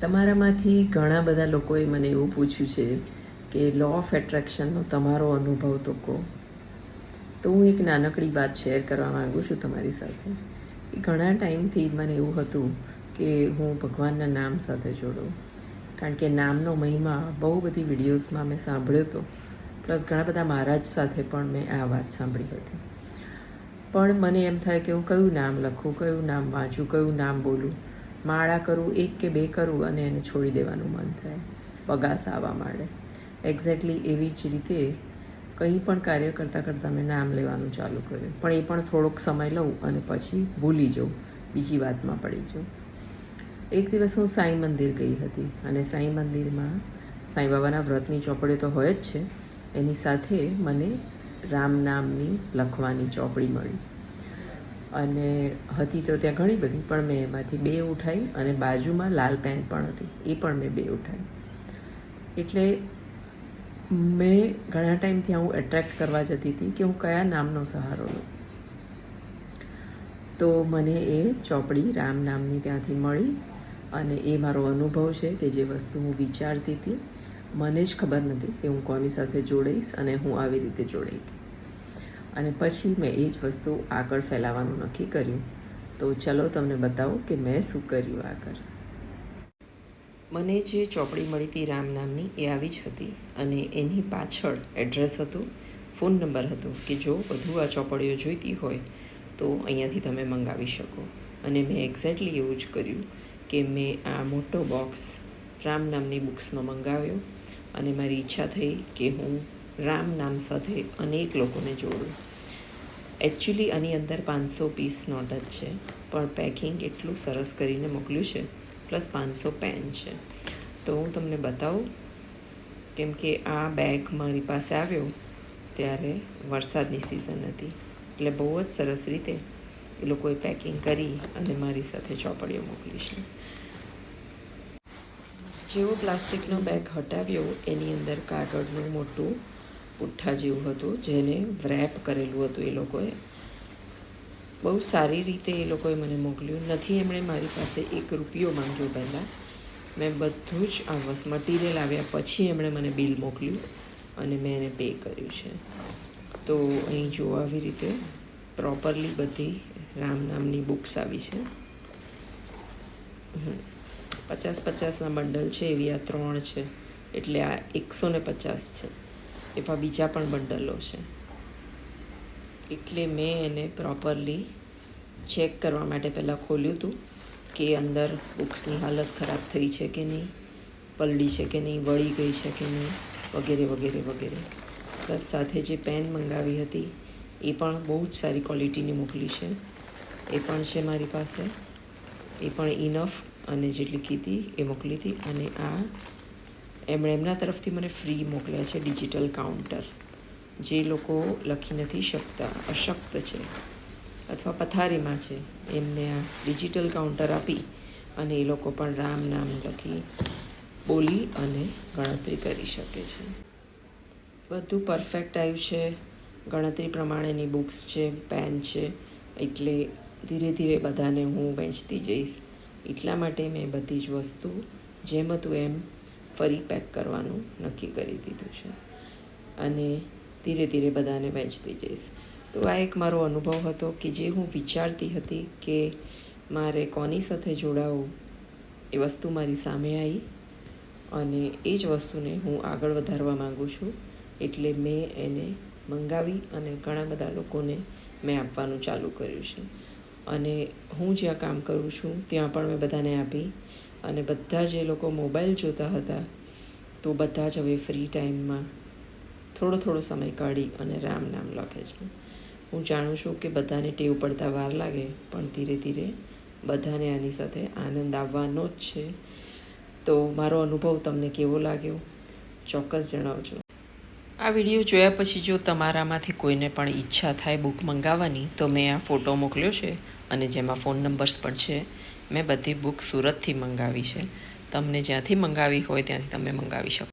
તમારામાંથી ઘણા બધા લોકોએ મને એવું પૂછ્યું છે કે લો ઓફ એટ્રેક્શનનો તમારો અનુભવ તો કહો. તો હું એક નાનકડી વાત શેર કરવા માગું છું તમારી સાથે. એ ઘણા ટાઈમથી મને એવું હતું કે હું ભગવાનના નામ સાથે જોડું, કારણ કે નામનો મહિમા બહુ બધી વિડીયોઝમાં મેં સાંભળ્યો હતો, પ્લસ ઘણા બધા મહારાજ સાથે પણ મેં આ વાત સાંભળી હતી. પણ મને એમ થાય કે હું કયું નામ લખું, કયું નામ વાંચું, કયું નામ બોલું. માળા કરું, એક કે બે કરું અને એને છોડી દેવાનું મન થાય, બગાસ આવવા માંડે. એક્ઝેક્ટલી એવી જ રીતે કંઈ પણ કાર્ય કરતાં કરતાં મેં નામ લેવાનું ચાલુ કર્યું, પણ એ પણ થોડોક સમય લઉં અને પછી ભૂલી જાઉં, બીજી વાતમાં પડી જાઉં. એક દિવસ હું સાંઈ મંદિર ગઈ હતી અને સાંઈ મંદિરમાં સાંઈબાબાના વ્રતની ચોપડીઓ તો હોય જ છે, એની સાથે મને રામ નામની લખવાની ચોપડી મળી. અને હતી તો ત્યાં ઘણી બધી, પણ મેં એમાંથી 2 ઉઠાવી અને બાજુમાં લાલ પેન પણ હતી, એ પણ મેં 2 ઉઠાવી. એટલે મેં ઘણા ટાઈમથી હું એટ્રેક્ટ કરવા જતી હતી કે હું કયા નામનો સહારો લઉં. તો મને એ ચોપડી રામ નામની ત્યાંથી મળી અને એ મારો અનુભવ છે કે જે વસ્તુ હું વિચારતી હતી, મને જ ખબર નથી કે હું કોની સાથે જોડાઈશ અને હું આવી રીતે જોડાઈ ગઈ. અને પછી મેં એ જ વસ્તુ આગળ ફેલાવવાનું નક્કી કર્યું. તો ચલો તમને બતાવું કે મેં શું કર્યું આગળ. મને જે ચોપડી મળી હતી રામ નામની, એ આવી જ હતી અને એની પાછળ એડ્રેસ હતું, ફોન નંબર હતો કે જો વધુ આ ચોપડીઓ જોઈતી હોય તો અહીંયાથી તમે મંગાવી શકો. અને મેં એક્ઝેક્ટલી એવું જ કર્યું કે મેં આ મોટો બોક્સ રામ નામની બુક્સનો મંગાવ્યો અને મારી ઈચ્છા થઈ કે હું રામ નામ સાથે અનેક લોકોને જોડું. એકચ્યુઅલી આની અંદર 500 પીસ નોટ જ છે, પણ પેકિંગ એટલું સરસ કરીને મોકલ્યું છે, પ્લસ 500 પેન છે. તો હું તમને બતાવું, કેમ કે આ બેગ મારી પાસે આવ્યો ત્યારે વરસાદની સિઝન હતી, એટલે બહુ જ સરસ રીતે એ લોકોએ પેકિંગ કરી અને મારી સાથે ચોપડીઓ મોકલી છે. જેવો પ્લાસ્ટિકનો બેગ હટાવ્યો, એની અંદર કાગળનું મોટું પુઠ્ઠા જેવું હતું, જેને વ્રેપ કરેલું હતું. એ લોકોએ બહુ સારી રીતે એ લોકોએ મને મોકલ્યું નથી. એમણે મારી પાસે 1 રૂપિયો માંગ્યો પહેલાં. મેં બધું જ આ મટીરિયલ આવ્યા પછી એમણે મને બિલ મોકલ્યું અને મેં એને પે કર્યું છે. તો અહીં જો આવી રીતે પ્રોપરલી બધી રામ નામની બુક્સ આવી છે. 50-50ના બંડલ છે, એવી આ 3 છે, એટલે આ 150 છે. એવા બીજા પણ બંડલો છે. એટલે મેં એને પ્રોપરલી ચેક કરવા માટે પહેલાં ખોલ્યું હતું કે અંદર બુક્સની હાલત ખરાબ થઈ છે કે નહીં, પલળી છે કે નહીં, વળી ગઈ છે કે નહીં, વગેરે વગેરે વગેરે. પ્લસ સાથે જે પેન મંગાવી હતી એ પણ બહુ જ સારી ક્વોલિટીની મોકલી છે, એ પણ છે મારી પાસે. એ પણ ઇનફ અને જેટલી કીધી એ મોકલી હતી. અને આ એમણે એમના તરફથી મને ફ્રી મોકલ્યા છે ડિજિટલ કાઉન્ટર. જે લોકો લખી નથી શકતા, અશક્ત છે અથવા પથારીમાં છે, એમને આ ડિજિટલ કાઉન્ટર આપી અને એ લોકો પણ રામ નામ લખી, બોલી અને ગણતરી કરી શકે છે. બધું પરફેક્ટ આવ્યું છે, ગણતરી પ્રમાણેની બુક્સ છે, પેન છે. એટલે ધીરે ધીરે બધાને હું વેચતી જઈશ. એટલા માટે મેં બધી જ વસ્તુ જેમ હતું એમ ફરી પેક કરવાનું નક્કી કરી દીધું છે અને ધીરે ધીરે બધાને વેચતી જઈશ. તો આ એક મારો અનુભવ હતો કે જે હું વિચારતી હતી કે મારે કોની સાથે જોડાવું, એ વસ્તુ મારી સામે આવી અને એ જ વસ્તુને હું આગળ વધારવા માગું છું. એટલે મેં એને મંગાવી અને ઘણા બધા લોકોને મેં આપવાનું ચાલુ કર્યું છે. અને હું જ્યાં કામ કરું છું ત્યાં પણ મેં બધાને આપી. અને બધા જે લોકો મોબાઈલ જોતા હતા, તો બધા જ હવે ફ્રી ટાઈમમાં થોડો સમય કાઢી અને રામ નામ લખે છે. હું જાણું છું કે બધાને ટેવ પડતા વાર લાગે, પણ ધીરે ધીરે બધાને આની સાથે આનંદ આવવાનો જ છે. તો મારો અનુભવ તમને કેવો લાગ્યો ચોક્કસ જણાવજો. આ વિડીયો જોયા પછી જો તમારામાંથી કોઈને પણ ઈચ્છા થાય બુક મંગાવવાની, તો મેં આ ફોટો મોકલ્યો છે અને જેમાં ફોન નંબર્સ પણ છે. મેં બધી બુક સુરતથી મંગાવી છે. તમને જ્યાંથી મંગાવી હોય ત્યાંથી તમે મંગાવી શકો.